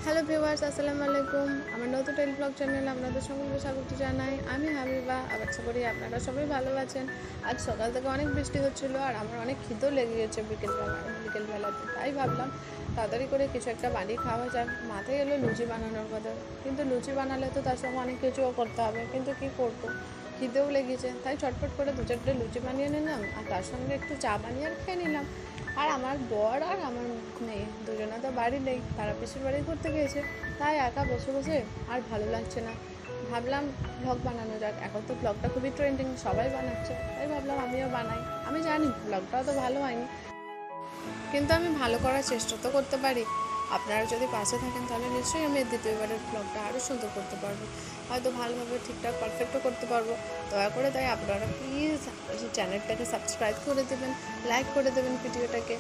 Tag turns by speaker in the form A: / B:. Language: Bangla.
A: হ্যালো ভিউয়ার্স, আসসালামু আলাইকুম। আমার নতুন টেল ব্লগ চ্যানেলে আপনাদের সকলকে স্বাগত জানাই। আমি হাবিবা। আশা করি আপনারা সবাই ভালো আছেন। আজ সকাল থেকে অনেক বৃষ্টি হচ্ছিল আর আমার অনেক খিদেও লেগে গেছে বিকেলবেলাতে। তাই ভাবলাম তাড়াতাড়ি করে কিছু একটা বানিয়ে খাওয়া যাক। মাথায় এলো লুচি বানানোর কথা, কিন্তু লুচি বানালে তো তার সঙ্গে অনেক কিছুও করতে হবে, কিন্তু কি করব, খিদেও লেগেছে। তাই চটপট করে 2-4টে লুচি বানিয়ে নিলাম আর তার সঙ্গে একটু চা বানিয়ে আর খেয়ে নিলাম। আর আমার বর আর আমার মেয়ে দুজনে তো বাড়ি নেই, তারা পিসির বাড়ি ঘুরতে গিয়েছে। তাই একা বসে বসে আর ভালো লাগছে না, ভাবলাম ব্লগ বানানো যাক। এখন তো ব্লগটা খুবই ট্রেন্ডিং, সবাই বানাচ্ছে, তাই ভাবলাম আমিও বানাই। আমি জানি ব্লগটাও তো ভালো হয়নি, কিন্তু আমি ভালো করার চেষ্টা তো করতে পারি। আপনারা যদি পাশে থাকেন তাহলে নিশ্চয়ই আমি দ্বিতীয়বারের ব্লগটা আরও সুন্দর করতে পারবো, হয়তো ভালোভাবে ঠিকঠাক পারফেক্টও করতে পারবো। দয়া করে তাই আপনারা প্লিজ চ্যানেলটাকে সাবস্ক্রাইব করে দেবেন, লাইক করে দেবেন ভিডিওটাকে।